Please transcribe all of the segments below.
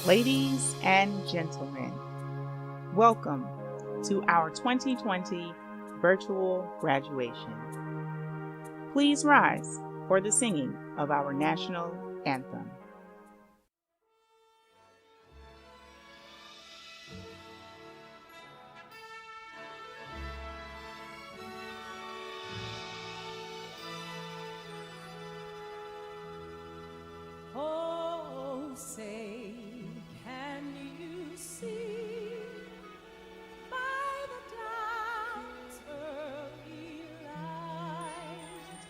Ladies and gentlemen, welcome to our 2020 virtual graduation. Please rise for the singing of our national anthem. Oh, say, can you see by the dawn's early light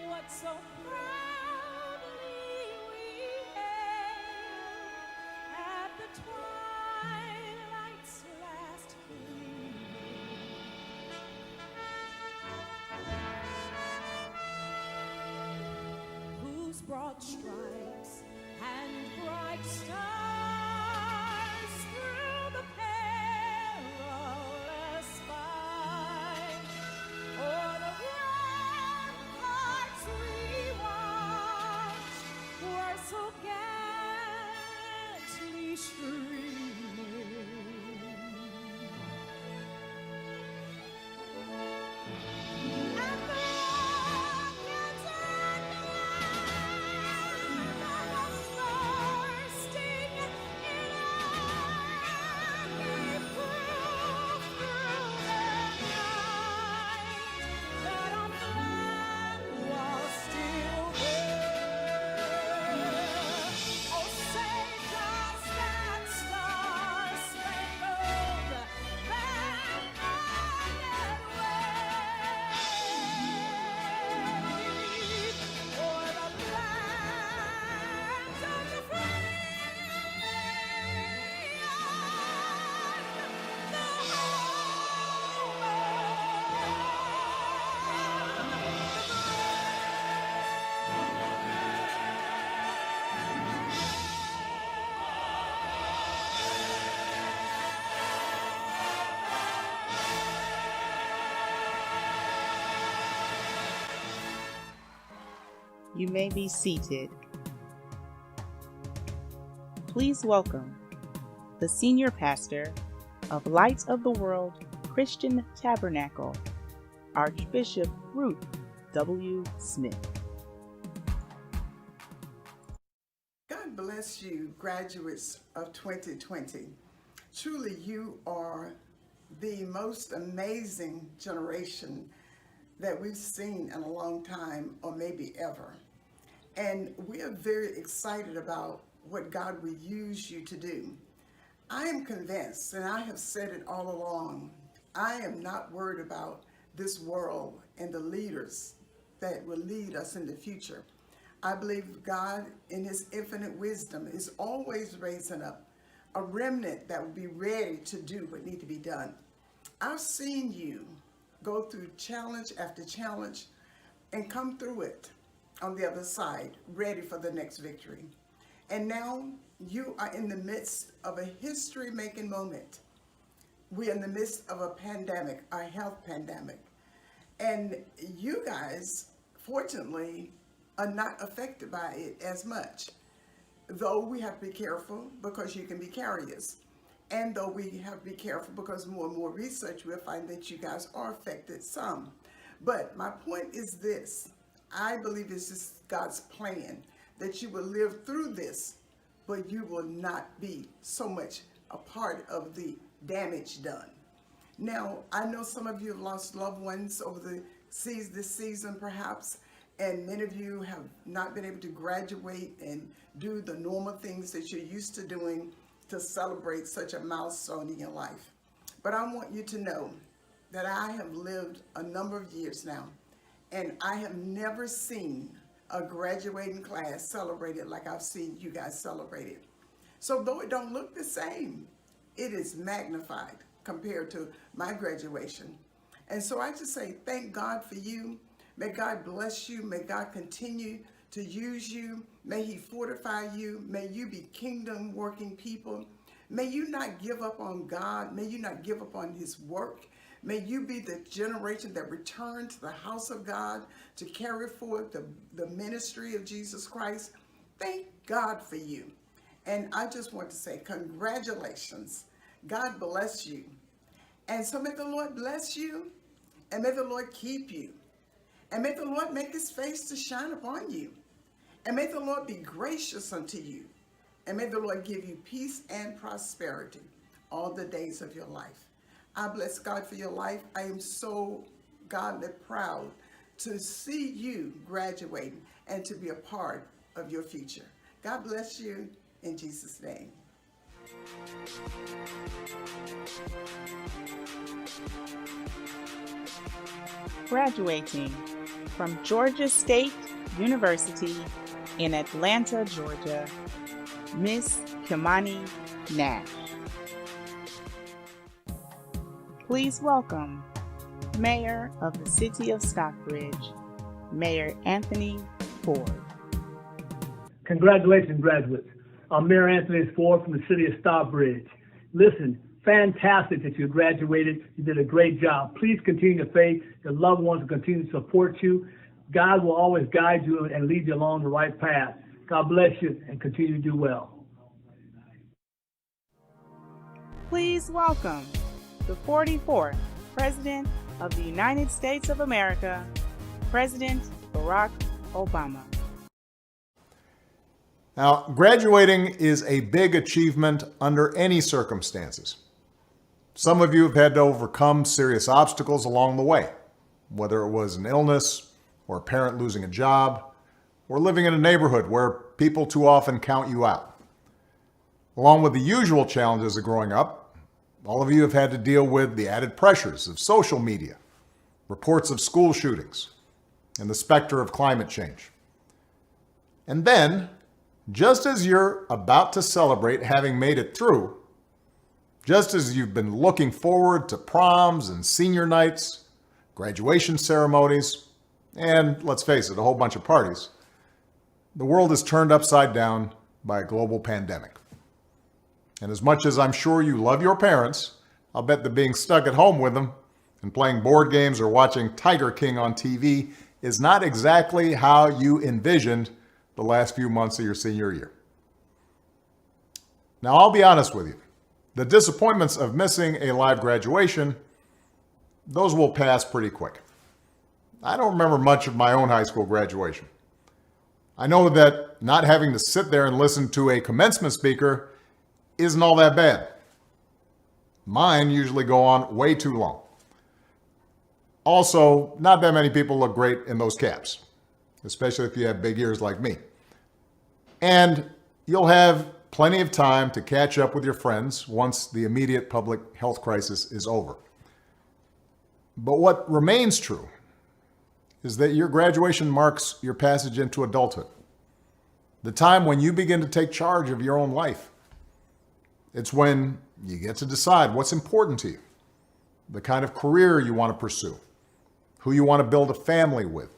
what so proudly we hailed at the twilight's last gleam? Whose broad stripes and bright stars through the perilous fight, o'er the ramparts we watched were so gallantly streaming. And the rockets and bursting in agony proof through the night that our flag was still there. Oh, say does that star-spangled banner yet wave o'er the land of the free and the You may be seated. Please welcome the Senior Pastor of Light of the World Christian Tabernacle, Archbishop Ruth W. Smith. God bless you, graduates of 2020. Truly, you are the most amazing generation that we've seen in a long time, or maybe ever. And we are very excited about what God will use you to do. I am convinced, and I have said it all along, I am not worried about this world and the leaders that will lead us in the future. I believe God, in his infinite wisdom, is always raising up a remnant that will be ready to do what needs to be done. I've seen you go through challenge after challenge and come through it on the other side, ready for the next victory. And now you are in the midst of a history-making moment. We're in the midst of a pandemic, a health pandemic. And you guys, fortunately, are not affected by it as much. Though we have to be careful because you can be carriers. And though we have to be careful because more and more research will find that you guys are affected some. But my point is this. I believe it's just God's plan that you will live through this, but you will not be so much a part of the damage done. Now, I know some of you have lost loved ones over this season perhaps, and many of you have not been able to graduate and do the normal things that you're used to doing to celebrate such a milestone in your life. But I want you to know that I have lived a number of years now, and I have never seen a graduating class celebrated like I've seen you guys celebrate it. So though it don't look the same, it is magnified compared to my graduation. And so I just say, thank God for you. May God bless you. May God continue to use you. May he fortify you. May you be kingdom working people. May you not give up on God. May you not give up on his work. May you be the generation that return to the house of God to carry forth the ministry of Jesus Christ. Thank God for you. And I just want to say congratulations. God bless you. And so may the Lord bless you, and may the Lord keep you, and may the Lord make his face to shine upon you, and may the Lord be gracious unto you, and may the Lord give you peace and prosperity all the days of your life. I bless God for your life. I am so godly proud to see you graduating and to be a part of your future. God bless you in Jesus' name. Graduating from Georgia State University in Atlanta, Georgia, Miss Kimani Nash. Please welcome Mayor of the City of Stockbridge, Mayor Anthony Ford. Congratulations, graduates. I'm Mayor Anthony Ford from the City of Stockbridge. Listen, fantastic that you graduated. You did a great job. Please continue to faith. Your loved ones will continue to support you. God will always guide you and lead you along the right path. God bless you and continue to do well. Please welcome the 44th President of the United States of America, President Barack Obama. Now, graduating is a big achievement under any circumstances. Some of you have had to overcome serious obstacles along the way, whether it was an illness or a parent losing a job or living in a neighborhood where people too often count you out. Along with the usual challenges of growing up, all of you have had to deal with the added pressures of social media, reports of school shootings, and the specter of climate change. And then, just as you're about to celebrate having made it through, just as you've been looking forward to proms and senior nights, graduation ceremonies, and let's face it, a whole bunch of parties, the world is turned upside down by a global pandemic. And as much as I'm sure you love your parents, I'll bet that being stuck at home with them and playing board games or watching Tiger King on TV is not exactly how you envisioned the last few months of your senior year. Now, I'll be honest with you. The disappointments of missing a live graduation, those will pass pretty quick. I don't remember much of my own high school graduation. I know that not having to sit there and listen to a commencement speaker isn't all that bad. Mine usually go on way too long. Also, not that many people look great in those caps, especially if you have big ears like me. And you'll have plenty of time to catch up with your friends once the immediate public health crisis is over. But what remains true is that your graduation marks your passage into adulthood, the time when you begin to take charge of your own life. It's when you get to decide what's important to you, the kind of career you want to pursue, who you want to build a family with,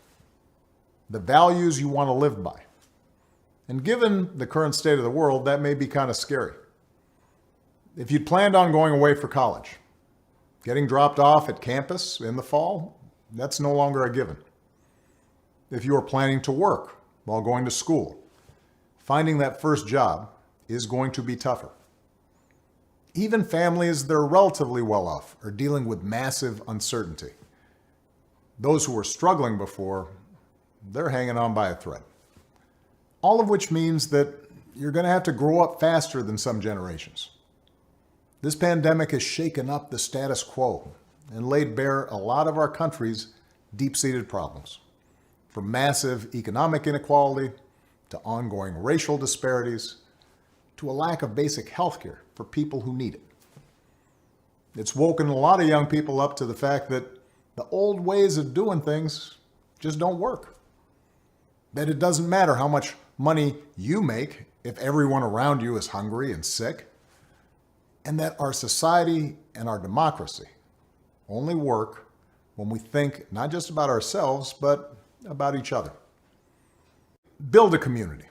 the values you want to live by. And given the current state of the world, that may be kind of scary. If you'd planned on going away for college, getting dropped off at campus in the fall, that's no longer a given. If you are planning to work while going to school, finding that first job is going to be tougher. Even families that are relatively well off are dealing with massive uncertainty. Those who were struggling before, they're hanging on by a thread. All of which means that you're going to have to grow up faster than some generations. This pandemic has shaken up the status quo and laid bare a lot of our country's deep-seated problems, from massive economic inequality to ongoing racial disparities to a lack of basic health care for people who need it. It's woken a lot of young people up to the fact that the old ways of doing things just don't work. That it doesn't matter how much money you make if everyone around you is hungry and sick, and that our society and our democracy only work when we think not just about ourselves, but about each other. Build a community.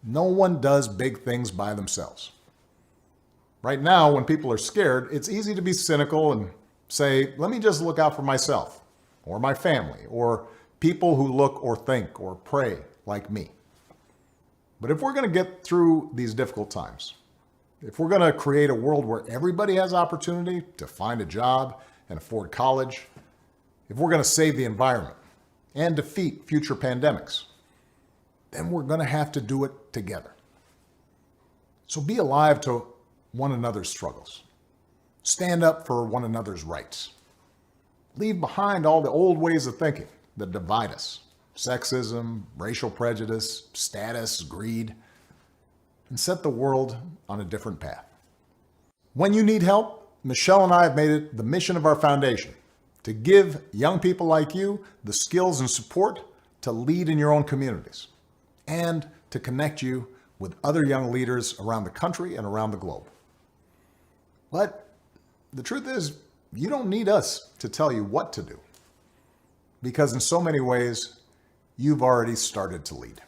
No one does big things by themselves. Right now, when people are scared, it's easy to be cynical and say, let me just look out for myself, or my family, or people who look or think or pray like me. But if we're going to get through these difficult times, if we're going to create a world where everybody has opportunity to find a job and afford college, if we're going to save the environment and defeat future pandemics, then we're going to have to do it together. So be alive to one another's struggles. Stand up for one another's rights. Leave behind all the old ways of thinking that divide us. Sexism, racial prejudice, status, greed, and set the world on a different path. When you need help, Michelle and I have made it the mission of our foundation to give young people like you the skills and support to lead in your own communities and to connect you with other young leaders around the country and around the globe. But the truth is, you don't need us to tell you what to do, because in so many ways, you've already started to lead.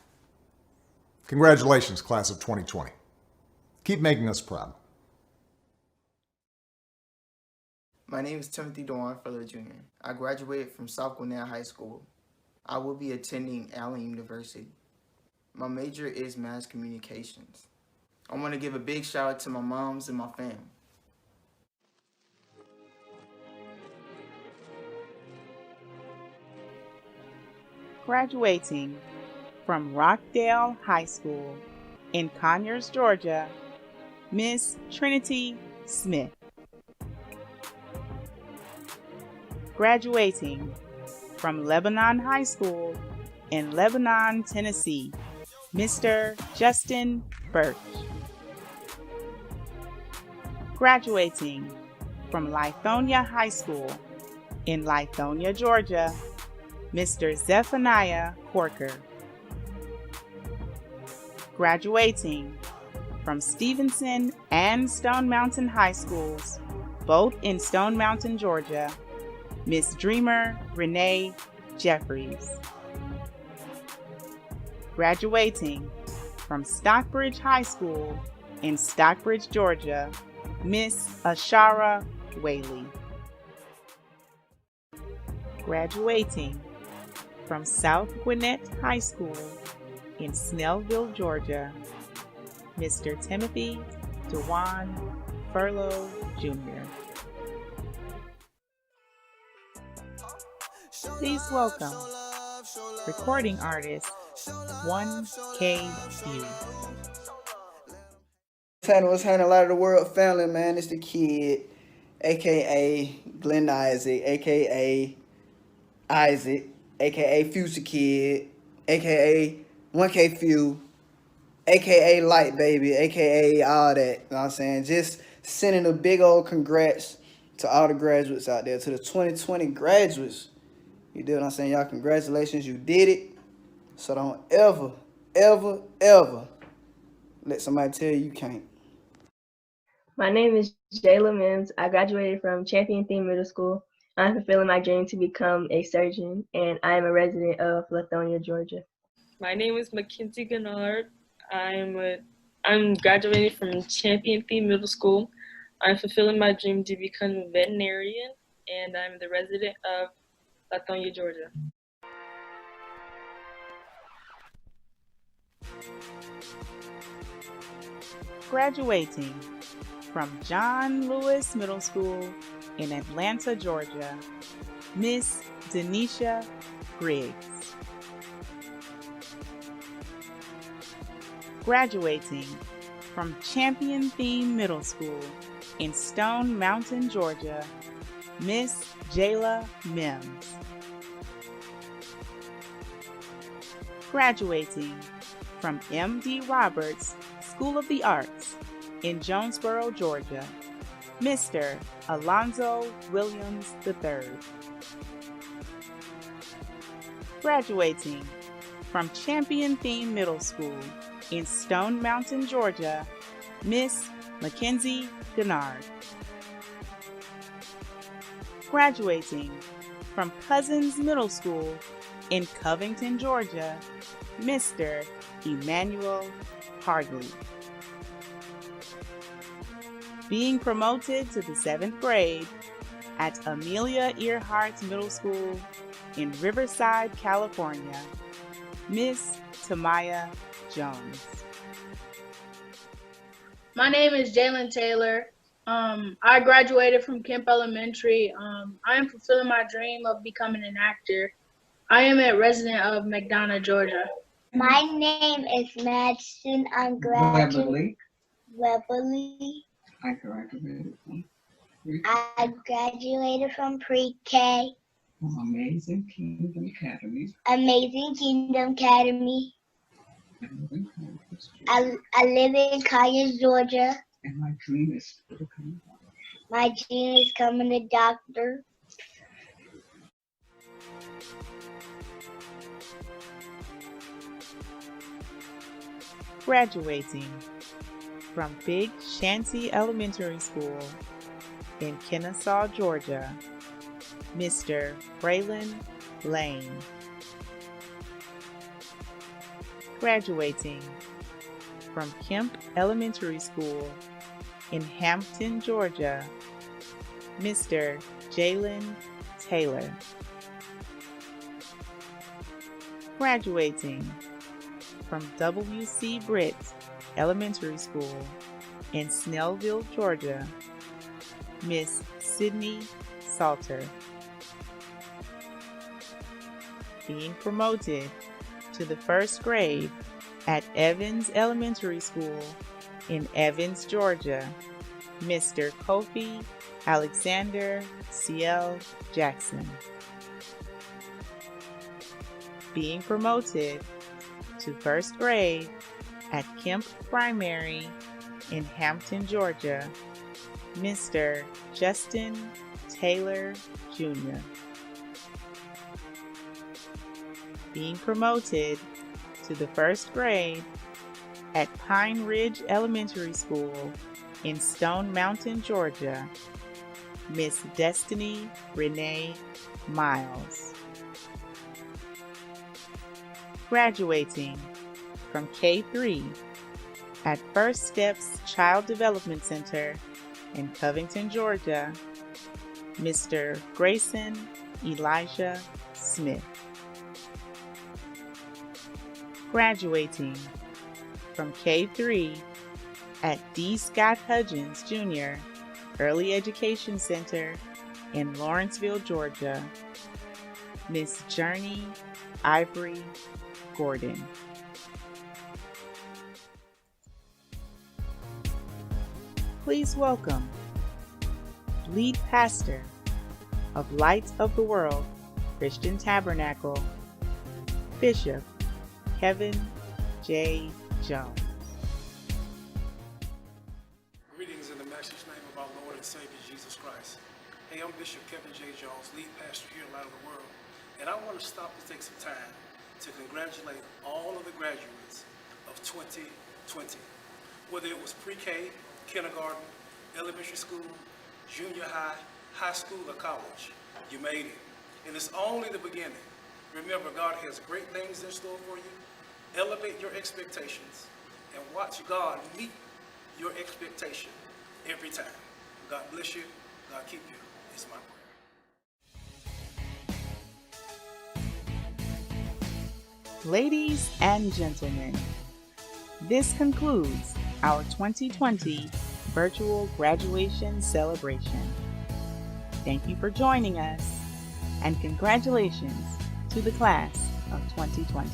Congratulations, class of 2020. Keep making us proud. My name is Timothy Dewan Fuller Jr. I graduated from South Gwinnett High School. I will be attending Allen University. My major is mass communications. I want to give a big shout out to my moms and my family. Graduating from Rockdale High School in Conyers, Georgia, Miss Trinity Smith. Graduating from Lebanon High School in Lebanon, Tennessee, Mr. Justin Birch. Graduating from Lithonia High School in Lithonia, Georgia, Mr. Zephaniah Corker. Graduating from Stevenson and Stone Mountain High Schools, both in Stone Mountain, Georgia, Miss Dreamer Renae Jeffries. Graduating from Stockbridge High School in Stockbridge, Georgia, Miss Ashara Whaley. Graduating from South Gwinnett High School in Snellville, Georgia, Mr. Timothy Dewan Furlow Jr. Please welcome recording artist 1KU. What's happening, a lot of the world family, man? It's the kid, aka Glenn Isaac, aka Isaac, aka Future Kid, aka 1K Few, aka Light Baby, aka all that. You know what I'm saying? Just sending a big old congrats to all the graduates out there, to the 2020 graduates. You do what I'm saying? Y'all, congratulations, you did it. So don't ever, ever, ever let somebody tell you can't. My name is Jayla Mims. I graduated from Champion Theme Middle School. I'm fulfilling my dream to become a surgeon, and I am a resident of Lithonia, Georgia. My name is Mackenzie Guenard. I'm graduating from Champion Theme Middle School. I'm fulfilling my dream to become a veterinarian, and I'm the resident of Lithonia, Georgia. Graduating from John Lewis Middle School in Atlanta, Georgia, Miss Denisha Griggs. Graduating from Champion Theme Middle School in Stone Mountain, Georgia, Miss Jayla Mims. Graduating from M.D. Roberts School of the Arts in Jonesboro, Georgia, Mr. Alonzo Williams III. Graduating from Champion Theme Middle School in Stone Mountain, Georgia, Miss Mackenzie Guenard. Graduating from Cousins Middle School in Covington, Georgia, Mr. Emmanuel Hardley. Being promoted to the 7th grade at Amelia Earhart Middle School in Riverside, California, Miss Tamaya Jones. My name is Jaylen Taylor. I graduated from Kemp Elementary. I am fulfilling my dream of becoming an actor. I am a resident of McDonough, Georgia. My name is Madison. I'm graduating. Weberly. I graduated from pre-K. Amazing Kingdom Academy. Amazing Kingdom Academy. I live in Conyers, Georgia. And my dream is to become a doctor. My dream is becoming a doctor. Graduating from Big Shanty Elementary School in Kennesaw, Georgia, Mr. Brehlan Lane. Graduating from Kemp Elementary School in Hampton, Georgia, Mr. Jaylen Taylor. Graduating from W.C. Britt Elementary School in Snellville, Georgia, Miss Sydnei Salter. Being promoted to the first grade at Evans Elementary School in Evans, Georgia, Mr. Kofi Alexander C.L. Jackson. Being promoted to first grade at Kemp Primary in Hampton, Georgia, Mr. Justin Taylor Jr. Being promoted to the first grade at Pine Ridge Elementary School in Stone Mountain, Georgia, Miss Destiny Renae Miles. Graduating from K-3 at First Steps Child Development Center in Covington, Georgia, Mr. Grayson Elijah Smith. Graduating from K-3 at D. Scott Hudgens Jr. Early Education Center in Lawrenceville, Georgia, Miss Journee Ivory Gordon. Please welcome lead pastor of Light of the World Christian Tabernacle, Bishop Kevin J. Jones. Greetings in the matchless name of our Lord and Savior Jesus Christ. Hey, I'm Bishop Kevin J. Jones, lead pastor here at Light of the World, and I want to stop to take some time to congratulate all of the graduates of 2020. Whether it was pre-K, kindergarten, elementary school, junior high, high school, or college, you made it. And it's only the beginning. Remember, God has great things in store for you. Elevate your expectations and watch God meet your expectation every time. God bless you. God keep you. It's my prayer. Ladies and gentlemen, this concludes our 2020 virtual graduation celebration. Thank you for joining us, and congratulations to the class of 2020.